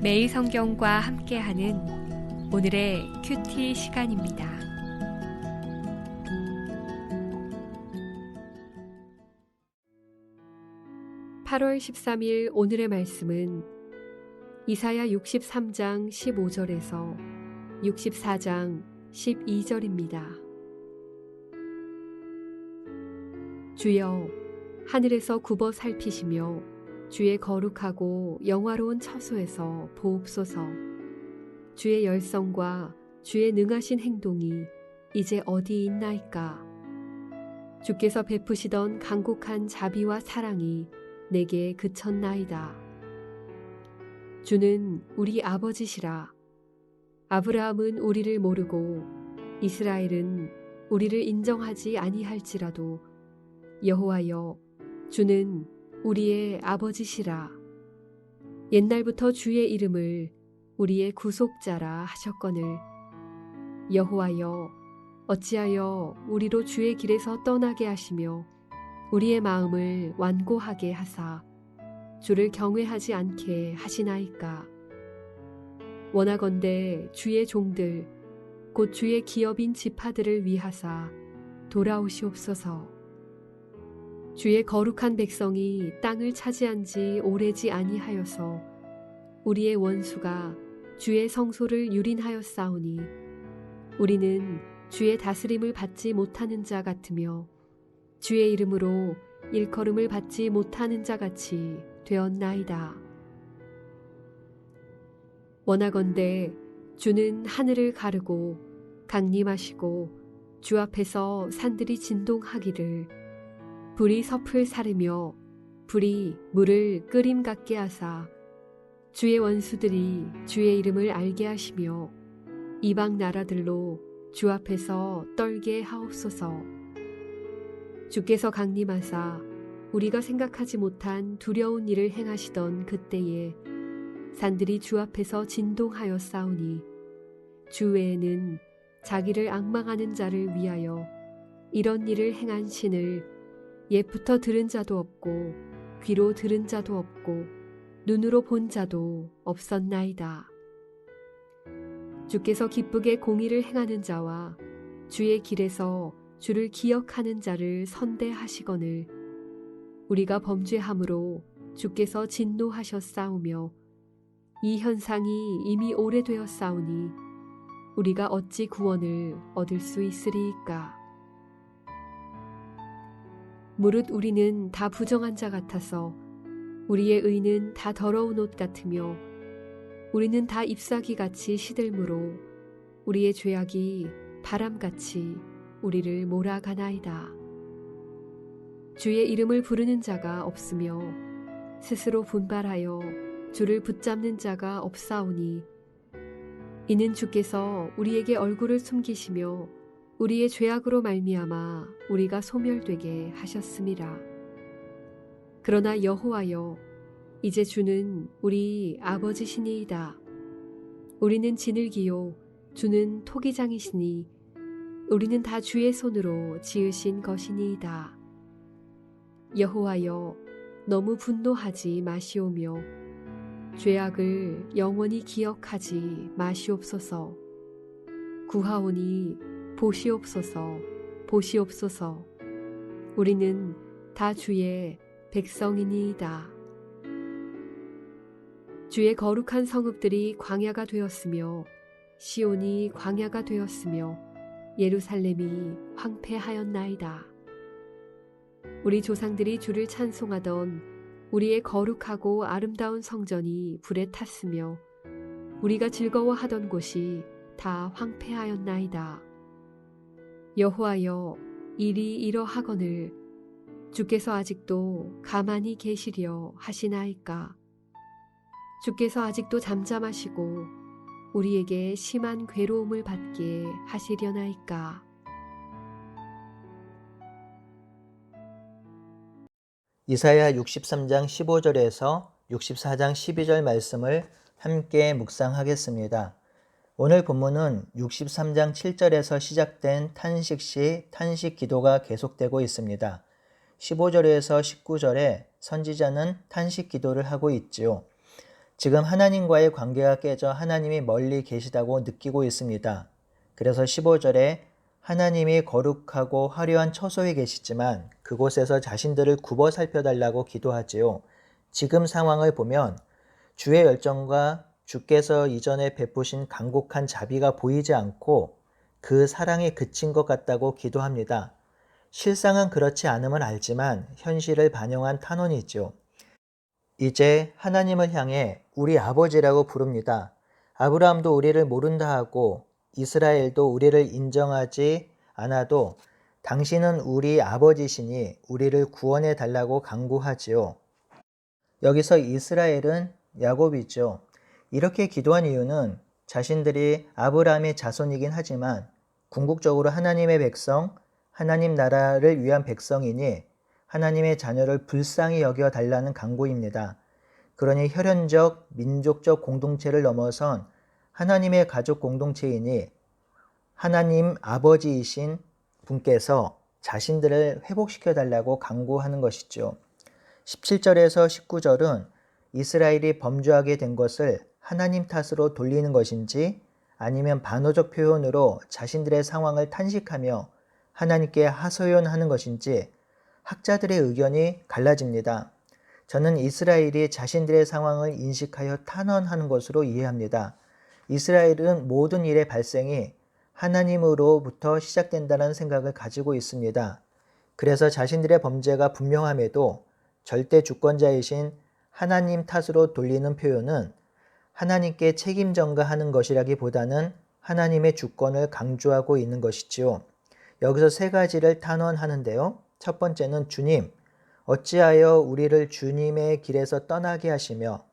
매일 성경과 함께하는 오늘의 큐티 시간입니다. 8월 13일 오늘의 말씀은 이사야 63장 15절에서 64장 12절입니다. 주여, 하늘에서 굽어 살피시며 주의 거룩하고 영화로운 처소에서 보옵소서. 주의 열성과 주의 능하신 행동이 이제 어디 있나이까? 주께서 베푸시던 간곡한 자비와 사랑이 내게 그쳤나이다. 주는 우리 아버지시라. 아브라함은 우리를 모르고 이스라엘은 우리를 인정하지 아니할지라도 여호와여, 주는 우리의 아버지시라. 옛날부터 주의 이름을 우리의 구속자라 하셨거늘 여호와여, 어찌하여 우리로 주의 길에서 떠나게 하시며 우리의 마음을 완고하게 하사 주를 경외하지 않게 하시나이까? 원하건대 주의 종들 곧 주의 기업인 지파들을 위하사 돌아오시옵소서. 주의 거룩한 백성이 땅을 차지한 지 오래지 아니하여서 우리의 원수가 주의 성소를 유린하였사오니 우리는 주의 다스림을 받지 못하는 자 같으며 주의 이름으로 일컬음을 받지 못하는 자 같이 되었나이다. 원하건대 주는 하늘을 가르고 강림하시고 주 앞에서 산들이 진동하기를 불이 섭을 사르며 불이 물을 끓임 같게 하사 주의 원수들이 주의 이름을 알게 하시며 이방 나라들로 주 앞에서 떨게 하옵소서. 주께서 강림하사 우리가 생각하지 못한 두려운 일을 행하시던 그때에 산들이 주 앞에서 진동하였사오니 주 외에는 자기를 앙망하는 자를 위하여 이런 일을 행한 신을 옛부터 들은 자도 없고 귀로 들은 자도 없고 눈으로 본 자도 없었나이다. 주께서 기쁘게 공의를 행하는 자와 주의 길에서 주를 기억하는 자를 선대하시거늘 우리가 범죄함으로 주께서 진노하셨사오며 이 현상이 이미 오래되었사오니 우리가 어찌 구원을 얻을 수 있으리이까? 무릇 우리는 다 부정한 자 같아서 우리의 의는 다 더러운 옷 같으며 우리는 다 잎사귀같이 시들므로 우리의 죄악이 바람같이 우리를 몰아가나이다. 주의 이름을 부르는 자가 없으며 스스로 분발하여 주를 붙잡는 자가 없사오니 이는 주께서 우리에게 얼굴을 숨기시며 우리의 죄악으로 말미암아 우리가 소멸되게 하셨음이라. 그러나 여호와여, 이제 주는 우리 아버지시니이다. 우리는 지늘기요 주는 토기장이시니 우리는 다 주의 손으로 지으신 것이니이다. 여호와여, 너무 분노하지 마시오며 죄악을 영원히 기억하지 마시옵소서. 구하오니 보시옵소서, 보시옵소서. 우리는 다 주의 백성이니이다. 주의 거룩한 성읍들이 광야가 되었으며 시온이 광야가 되었으며 예루살렘이 황폐하였나이다. 우리 조상들이 주를 찬송하던 우리의 거룩하고 아름다운 성전이 불에 탔으며 우리가 즐거워하던 곳이 다 황폐하였나이다. 여호와여, 일이 이러하거늘 주께서 아직도 가만히 계시려 하시나이까? 주께서 아직도 잠잠하시고 우리에게 심한 괴로움을 받게 하시려나이까? 이사야 63장 15절에서 64장 12절 말씀을 함께 묵상하겠습니다. 오늘 본문은 63장 7절에서 시작된 탄식 시 탄식 기도가 계속되고 있습니다. 15절에서 19절에 선지자는 탄식 기도를 하고 있지요. 지금 하나님과의 관계가 깨져 하나님이 멀리 계시다고 느끼고 있습니다. 그래서 15절에 하나님이 거룩하고 화려한 처소에 계시지만 그곳에서 자신들을 굽어 살펴달라고 기도하지요. 지금 상황을 보면 주의 열정과 주께서 이전에 베푸신 간곡한 자비가 보이지 않고 그 사랑이 그친 것 같다고 기도합니다. 실상은 그렇지 않음을 알지만 현실을 반영한 탄원이죠. 이제 하나님을 향해 우리 아버지라고 부릅니다. 아브라함도 우리를 모른다 하고 이스라엘도 우리를 인정하지 않아도 당신은 우리 아버지시니 우리를 구원해 달라고 간구하지요. 여기서 이스라엘은 야곱이죠. 이렇게 기도한 이유는 자신들이 아브라함의 자손이긴 하지만 궁극적으로 하나님의 백성, 하나님 나라를 위한 백성이니 하나님의 자녀를 불쌍히 여겨 달라는 간구입니다. 그러니 혈연적, 민족적 공동체를 넘어선 하나님의 가족 공동체이니 하나님 아버지이신 분께서 자신들을 회복시켜 달라고 간구하는 것이죠. 17절에서 19절은 이스라엘이 범죄하게 된 것을 하나님 탓으로 돌리는 것인지 아니면 반어적 표현으로 자신들의 상황을 탄식하며 하나님께 하소연하는 것인지 학자들의 의견이 갈라집니다. 저는 이스라엘이 자신들의 상황을 인식하여 탄원하는 것으로 이해합니다. 이스라엘은 모든 일의 발생이 하나님으로부터 시작된다는 생각을 가지고 있습니다. 그래서 자신들의 범죄가 분명함에도 절대 주권자이신 하나님 탓으로 돌리는 표현은 하나님께 책임 전가하는 것이라기보다는 하나님의 주권을 강조하고 있는 것이지요. 여기서 세 가지를 탄원하는데요. 첫 번째는 주님, 어찌하여 우리를 주님의 길에서 떠나게 하시며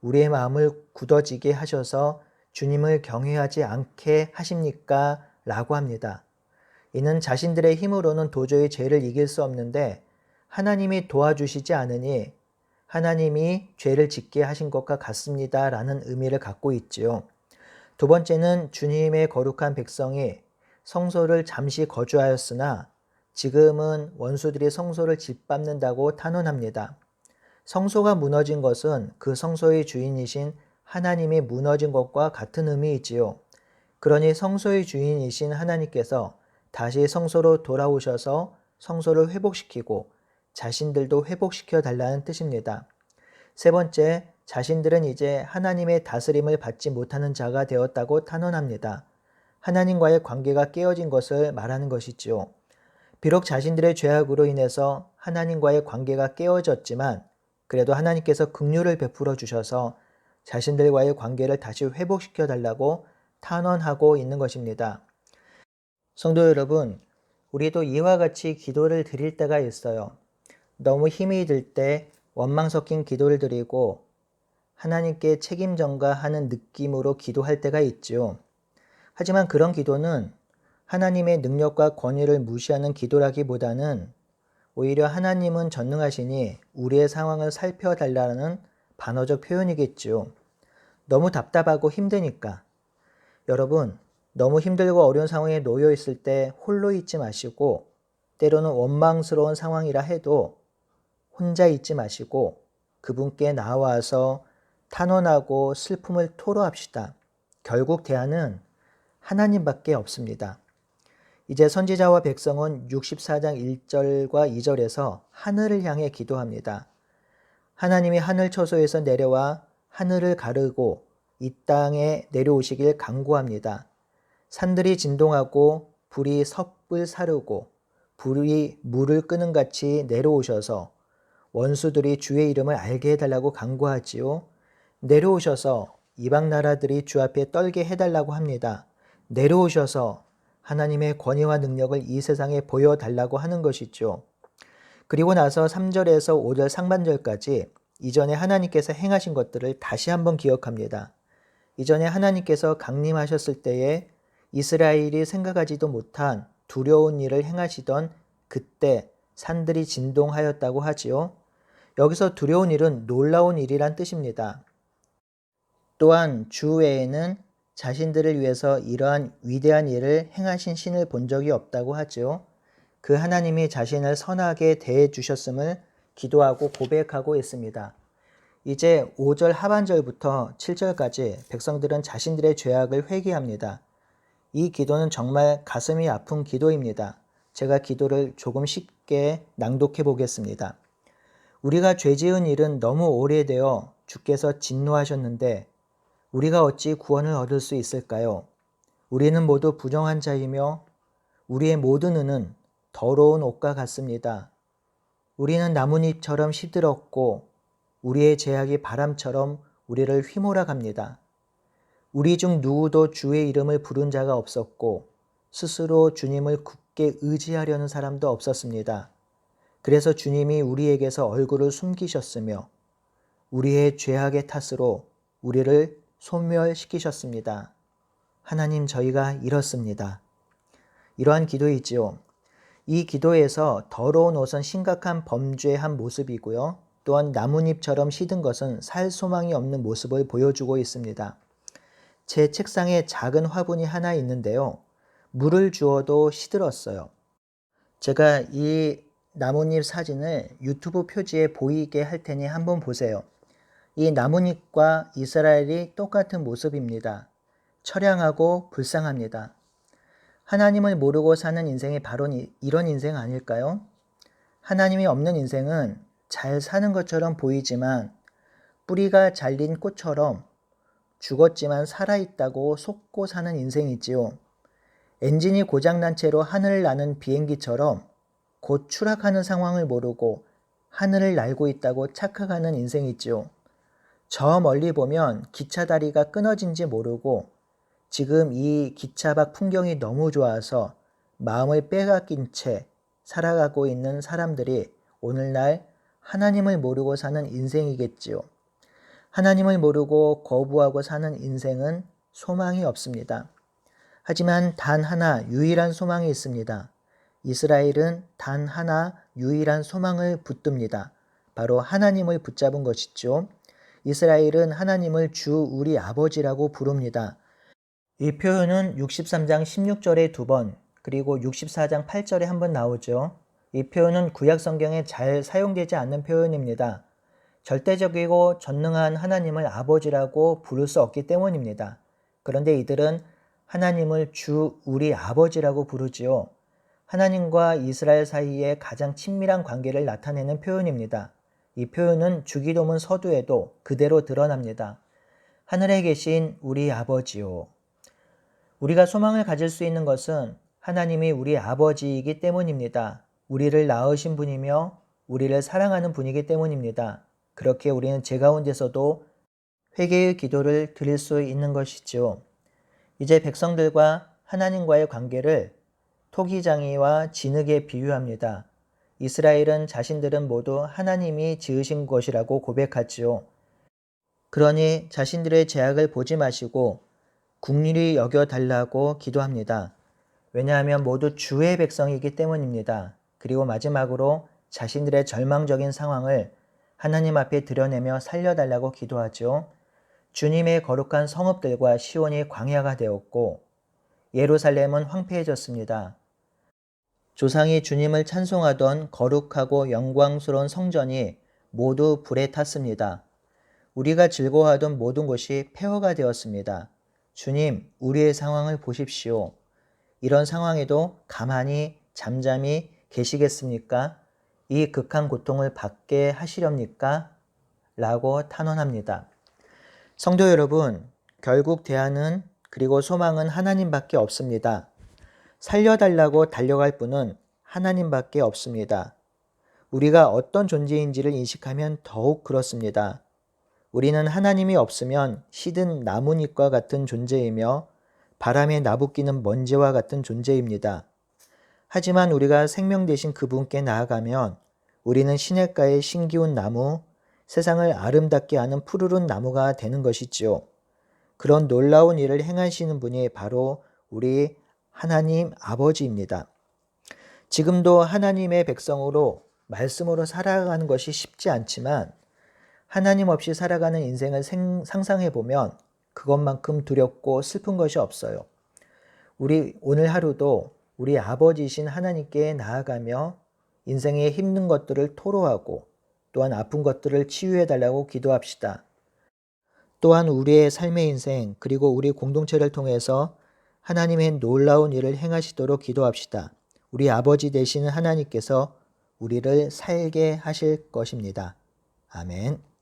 우리의 마음을 굳어지게 하셔서 주님을 경외하지 않게 하십니까? 라고 합니다. 이는 자신들의 힘으로는 도저히 죄를 이길 수 없는데 하나님이 도와주시지 않으니 하나님이 죄를 짓게 하신 것과 같습니다. 라는 의미를 갖고 있지요. 두 번째는 주님의 거룩한 백성이 성소를 잠시 거주하였으나 지금은 원수들이 성소를 짓밟는다고 탄원합니다. 성소가 무너진 것은 그 성소의 주인이신 하나님이 무너진 것과 같은 의미이지요. 그러니 성소의 주인이신 하나님께서 다시 성소로 돌아오셔서 성소를 회복시키고 자신들도 회복시켜 달라는 뜻입니다. 세 번째, 자신들은 이제 하나님의 다스림을 받지 못하는 자가 되었다고 탄원합니다. 하나님과의 관계가 깨어진 것을 말하는 것이지요. 비록 자신들의 죄악으로 인해서 하나님과의 관계가 깨어졌지만 그래도 하나님께서 긍휼을 베풀어 주셔서 자신들과의 관계를 다시 회복시켜 달라고 탄원하고 있는 것입니다. 성도 여러분, 우리도 이와 같이 기도를 드릴 때가 있어요. 너무 힘이 들 때 원망 섞인 기도를 드리고 하나님께 책임 전가하는 느낌으로 기도할 때가 있죠. 하지만 그런 기도는 하나님의 능력과 권위를 무시하는 기도라기보다는 오히려 하나님은 전능하시니 우리의 상황을 살펴달라는 반어적 표현이겠죠. 너무 답답하고 힘드니까. 여러분, 너무 힘들고 어려운 상황에 놓여 있을 때 홀로 있지 마시고 때로는 원망스러운 상황이라 해도 혼자 있지 마시고 그분께 나와서 탄원하고 슬픔을 토로합시다. 결국 대안은 하나님밖에 없습니다. 이제 선지자와 백성은 64장 1절과 2절에서 하늘을 향해 기도합니다. 하나님이 하늘 처소에서 내려와 하늘을 가르고 이 땅에 내려오시길 간구합니다. 산들이 진동하고 불이 섭을 사르고 불이 물을 끄는 같이 내려오셔서 원수들이 주의 이름을 알게 해달라고 간구하지요. 내려오셔서 이방 나라들이 주 앞에 떨게 해달라고 합니다. 내려오셔서 하나님의 권위와 능력을 이 세상에 보여달라고 하는 것이죠. 그리고 나서 3절에서 5절 상반절까지 이전에 하나님께서 행하신 것들을 다시 한번 기억합니다. 이전에 하나님께서 강림하셨을 때에 이스라엘이 생각하지도 못한 두려운 일을 행하시던 그때 산들이 진동하였다고 하지요. 여기서 두려운 일은 놀라운 일이란 뜻입니다. 또한 주 외에는 자신들을 위해서 이러한 위대한 일을 행하신 신을 본 적이 없다고 하죠. 그 하나님이 자신을 선하게 대해 주셨음을 기도하고 고백하고 있습니다. 이제 5절 하반절부터 7절까지 백성들은 자신들의 죄악을 회개합니다. 이 기도는 정말 가슴이 아픈 기도입니다. 제가 기도를 조금 쉽게 낭독해 보겠습니다. 우리가 죄 지은 일은 너무 오래되어 주께서 진노하셨는데 우리가 어찌 구원을 얻을 수 있을까요? 우리는 모두 부정한 자이며 우리의 모든 은은 더러운 옷과 같습니다. 우리는 나뭇잎처럼 시들었고 우리의 죄악이 바람처럼 우리를 휘몰아갑니다. 우리 중 누구도 주의 이름을 부른 자가 없었고 스스로 주님을 굳게 의지하려는 사람도 없었습니다. 그래서 주님이 우리에게서 얼굴을 숨기셨으며 우리의 죄악의 탓으로 우리를 소멸시키셨습니다. 하나님, 저희가 이렇습니다. 이러한 기도이지요. 이 기도에서 더러운 옷은 심각한 범죄의 한 모습이고요. 또한 나뭇잎처럼 시든 것은 살 소망이 없는 모습을 보여주고 있습니다. 제 책상에 작은 화분이 하나 있는데요. 물을 주어도 시들었어요. 제가 이 나뭇잎 사진을 유튜브 표지에 보이게 할 테니 한번 보세요. 이 나뭇잎과 이스라엘이 똑같은 모습입니다. 처량하고 불쌍합니다. 하나님을 모르고 사는 인생이 바로 이런 인생 아닐까요? 하나님이 없는 인생은 잘 사는 것처럼 보이지만 뿌리가 잘린 꽃처럼 죽었지만 살아있다고 속고 사는 인생이지요. 엔진이 고장난 채로 하늘을 나는 비행기처럼 곧 추락하는 상황을 모르고 하늘을 날고 있다고 착각하는 인생이지요. 저 멀리 보면 기차 다리가 끊어진지 모르고 지금 이 기차 밖 풍경이 너무 좋아서 마음을 빼앗긴 채 살아가고 있는 사람들이 오늘날 하나님을 모르고 사는 인생이겠지요. 하나님을 모르고 거부하고 사는 인생은 소망이 없습니다. 하지만 단 하나 유일한 소망이 있습니다. 이스라엘은 단 하나 유일한 소망을 붙듭니다. 바로 하나님을 붙잡은 것이죠. 이스라엘은 하나님을 주 우리 아버지라고 부릅니다. 이 표현은 63장 16절에 2번, 그리고 64장 8절에 한 번 나오죠. 이 표현은 구약 성경에 잘 사용되지 않는 표현입니다. 절대적이고 전능한 하나님을 아버지라고 부를 수 없기 때문입니다. 그런데 이들은 하나님을 주 우리 아버지라고 부르지요. 하나님과 이스라엘 사이에 가장 친밀한 관계를 나타내는 표현입니다. 이 표현은 주기도문 서두에도 그대로 드러납니다. 하늘에 계신 우리 아버지요. 우리가 소망을 가질 수 있는 것은 하나님이 우리 아버지이기 때문입니다. 우리를 낳으신 분이며 우리를 사랑하는 분이기 때문입니다. 그렇게 우리는 죄 가운데서도 회개의 기도를 드릴 수 있는 것이죠. 이제 백성들과 하나님과의 관계를 토기장이와 진흙에 비유합니다. 이스라엘은 자신들은 모두 하나님이 지으신 것이라고 고백하지요. 그러니 자신들의 죄악을 보지 마시고 긍휼히 여겨달라고 기도합니다. 왜냐하면 모두 주의 백성이기 때문입니다. 그리고 마지막으로 자신들의 절망적인 상황을 하나님 앞에 드러내며 살려달라고 기도하죠. 주님의 거룩한 성읍들과 시온이 광야가 되었고 예루살렘은 황폐해졌습니다. 조상이 주님을 찬송하던 거룩하고 영광스러운 성전이 모두 불에 탔습니다. 우리가 즐거워하던 모든 것이 폐허가 되었습니다. 주님, 우리의 상황을 보십시오. 이런 상황에도 가만히 잠잠히 계시겠습니까? 이 극한 고통을 받게 하시렵니까? 라고 탄원합니다. 성도 여러분, 결국 대안은 그리고 소망은 하나님밖에 없습니다. 살려달라고 달려갈 분은 하나님밖에 없습니다. 우리가 어떤 존재인지를 인식하면 더욱 그렇습니다. 우리는 하나님이 없으면 시든 나뭇잎과 같은 존재이며 바람에 나부끼는 먼지와 같은 존재입니다. 하지만 우리가 생명 되신 그분께 나아가면 우리는 시냇가의 신기운 나무, 세상을 아름답게 하는 푸르른 나무가 되는 것이지요. 그런 놀라운 일을 행하시는 분이 바로 우리 하나님 아버지입니다. 지금도 하나님의 백성으로 말씀으로 살아가는 것이 쉽지 않지만 하나님 없이 살아가는 인생을 상상해보면 그것만큼 두렵고 슬픈 것이 없어요. 우리 오늘 하루도 우리 아버지이신 하나님께 나아가며 인생의 힘든 것들을 토로하고 또한 아픈 것들을 치유해달라고 기도합시다. 또한 우리의 삶의 인생 그리고 우리 공동체를 통해서 하나님의 놀라운 일을 행하시도록 기도합시다. 우리 아버지 되시는 하나님께서 우리를 살게 하실 것입니다. 아멘.